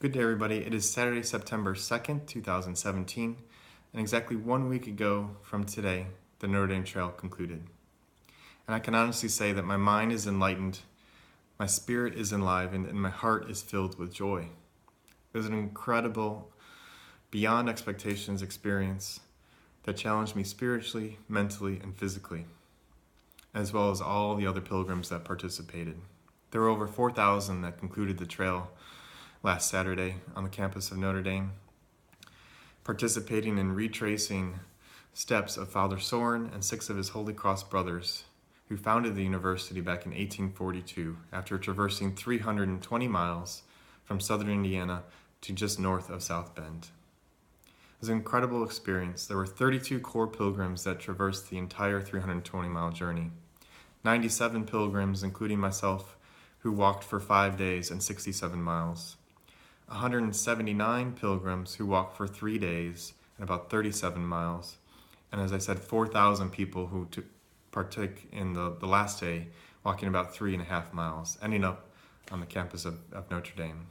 Good day, everybody. It is Saturday, September 2nd, 2017, and exactly 1 week ago from today, the Notre Dame Trail concluded. And I can honestly say that my mind is enlightened, my spirit is enlivened, and my heart is filled with joy. It was an incredible, beyond expectations experience that challenged me spiritually, mentally, and physically, as well as all the other pilgrims that participated. There were over 4,000 that concluded the trail last Saturday on the campus of Notre Dame, participating in retracing steps of Father Soren and 6 of his Holy Cross brothers who founded the university back in 1842 after traversing 320 miles from southern Indiana to just north of South Bend. It was an incredible experience. There were 32 core pilgrims that traversed the entire 320-mile journey. 97 pilgrims, including myself, who walked for 5 days and 67 miles. 179 pilgrims who walked for 3 days and about 37 miles. And as I said, 4,000 people who partake in the last day, walking about 3.5 miles, ending up on the campus of Notre Dame.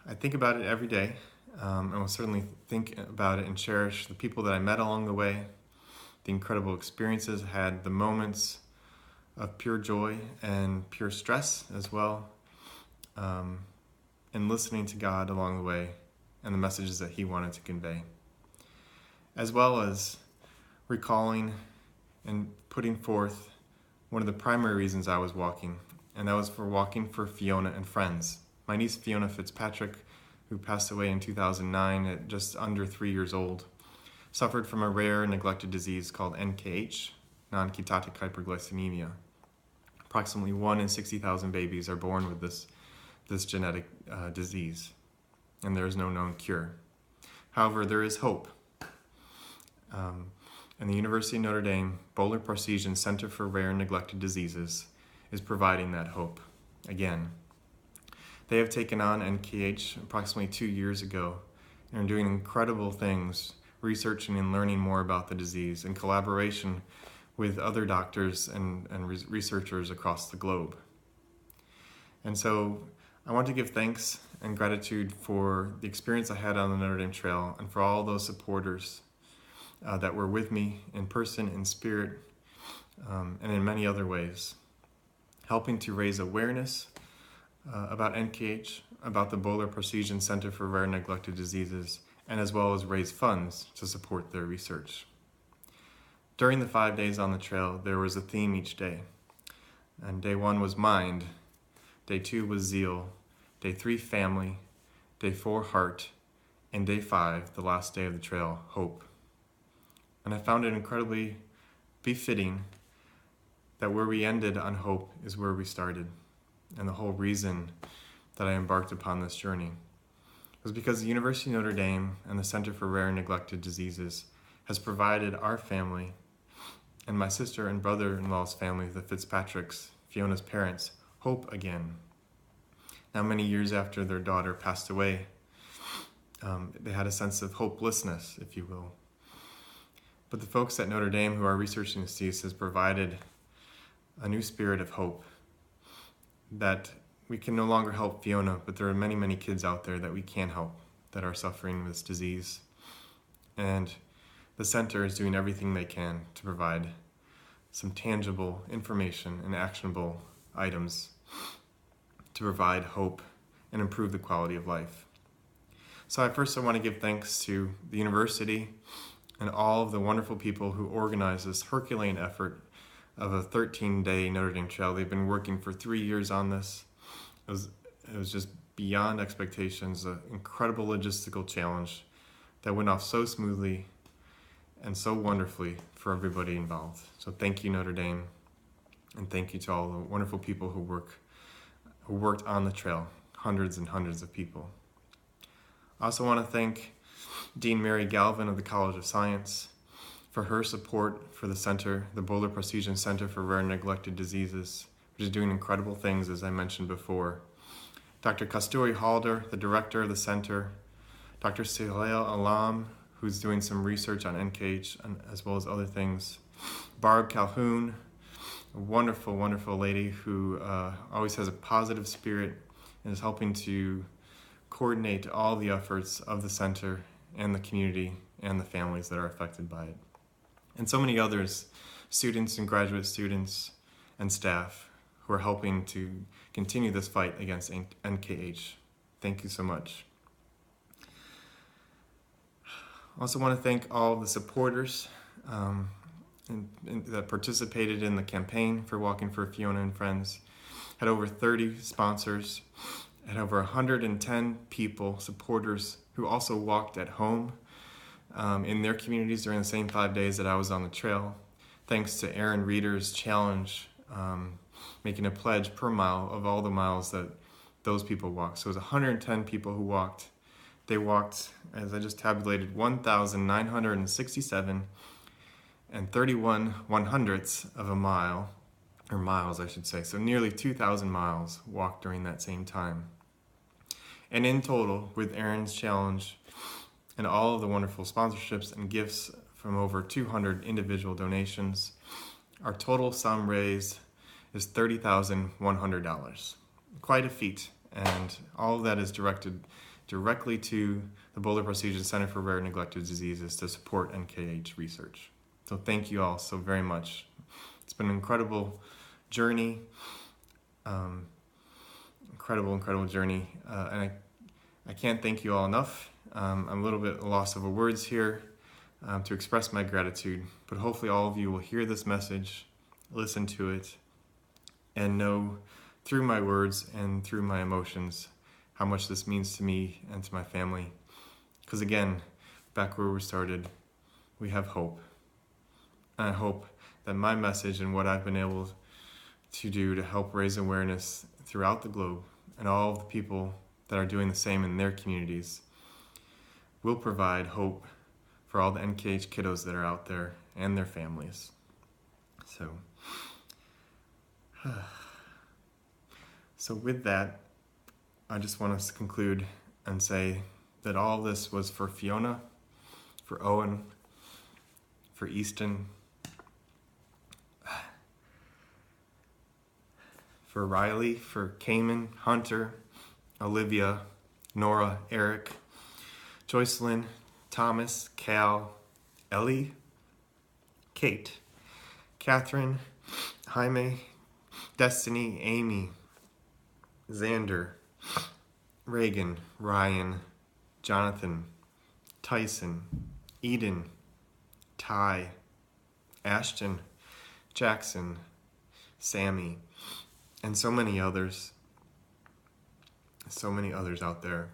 I think about it every day, and will certainly think about it and cherish the people that I met along the way, the incredible experiences I had, the moments of pure joy and pure stress as well, and listening to God along the way and the messages that He wanted to convey, as well as recalling and putting forth one of the primary reasons I was walking, and that was for walking for Fiona and friends. My niece Fiona Fitzpatrick, who passed away in 2009 at just under 3 years old, suffered from a rare neglected disease called NKH, non-ketotic hyperglycemia. Approximately 1 in 60,000 babies are born with this genetic disease, and there is no known cure. However, there is hope. And the University of Notre Dame Bowler-Parseghian Center for Rare and Neglected Diseases is providing that hope again. They have taken on NKH approximately 2 years ago and are doing incredible things, researching and learning more about the disease in collaboration with other doctors and researchers across the globe. And so I want to give thanks and gratitude for the experience I had on the Notre Dame Trail and for all those supporters that were with me in person, in spirit, and in many other ways, helping to raise awareness about NKH, about the Bowler-Parseghian Center for Rare and Neglected Diseases, and as well as raise funds to support their research. During the 5 days on the trail, there was a theme each day. And day 1 was mind, day 2 was zeal, day 3 family, day 4 heart, and day 5, the last day of the trail, hope. And I found it incredibly befitting that where we ended on hope is where we started. And the whole reason that I embarked upon this journey was because the University of Notre Dame and the Center for Rare and Neglected Diseases has provided our family and my sister and brother-in-law's family, the Fitzpatricks, Fiona's parents, hope again. Now, many years after their daughter passed away, they had a sense of hopelessness, if you will. But the folks at Notre Dame who are researching this disease has provided a new spirit of hope, that we can no longer help Fiona, but there are many, many kids out there that we can help that are suffering with this disease. And the center is doing everything they can to provide some tangible information and actionable items to provide hope and improve the quality of life. So I want to give thanks to the university and all of the wonderful people who organized this Herculean effort of a 13-day Notre Dame Trail. They've been working for 3 years on this. It was just beyond expectations, an incredible logistical challenge that went off so smoothly and so wonderfully for everybody involved. So thank you, Notre Dame, and thank you to all the wonderful people who worked on the trail, hundreds and hundreds of people. I also want to thank Dean Mary Galvin of the College of Science for her support for the center, the Bowler-Parseghian Center for Rare and Neglected Diseases, which is doing incredible things, as I mentioned before. Dr. Kasturi Halder, the director of the center, Dr. Sohail Alam, who's doing some research on NKH as well as other things, Barb Calhoun, a wonderful, wonderful lady who always has a positive spirit and is helping to coordinate all the efforts of the center and the community and the families that are affected by it. And so many others, students and graduate students and staff who are helping to continue this fight against NKH. Thank you so much. I also want to thank all the supporters that participated in the campaign for Walking for Fiona and Friends. Had over 30 sponsors, had over 110 people, supporters, who also walked at home in their communities during the same 5 days that I was on the trail. Thanks to Aaron Reeder's challenge, making a pledge per mile of all the miles that those people walked. So it was 110 people who walked. They walked, as I just tabulated, 1,967 and 31 100ths of a mile, or miles I should say, so nearly 2,000 miles walked during that same time. And in total, with Aaron's challenge and all of the wonderful sponsorships and gifts from over 200 individual donations, our total sum raised is $30,100. Quite a feat, and all of that is directed directly to the Boulder Precision Center for Rare and Neglected Diseases to support NKH research. So thank you all so very much. It's been an incredible journey, incredible journey, and I can't thank you all enough. I'm a little bit at a loss of words here to express my gratitude, but hopefully all of you will hear this message, listen to it, and know through my words and through my emotions how much this means to me and to my family. Because again, back where we started, we have hope. And I hope that my message and what I've been able to do to help raise awareness throughout the globe and all of the people that are doing the same in their communities will provide hope for all the NKH kiddos that are out there and their families. So with that, I just want us to conclude and say that all this was for Fiona, for Owen, for Easton, for Riley, for Cayman, Hunter, Olivia, Nora, Eric, Joycelyn, Thomas, Cal, Ellie, Kate, Catherine, Jaime, Destiny, Amy, Xander, Reagan, Ryan, Jonathan, Tyson, Eden, Ty, Ashton, Jackson, Sammy, and so many others out there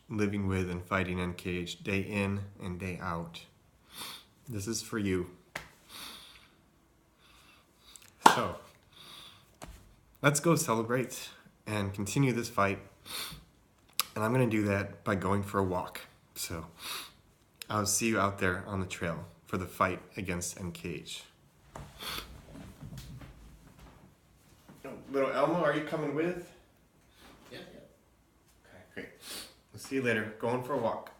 living with and fighting NKH day in and day out. This is for you. So, let's go celebrate and continue this fight. And I'm going to do that by going for a walk. So, I'll see you out there on the trail for the fight against NKH. Little Elmo, are you coming with? Yeah. Okay, great. We'll see you later. Going for a walk.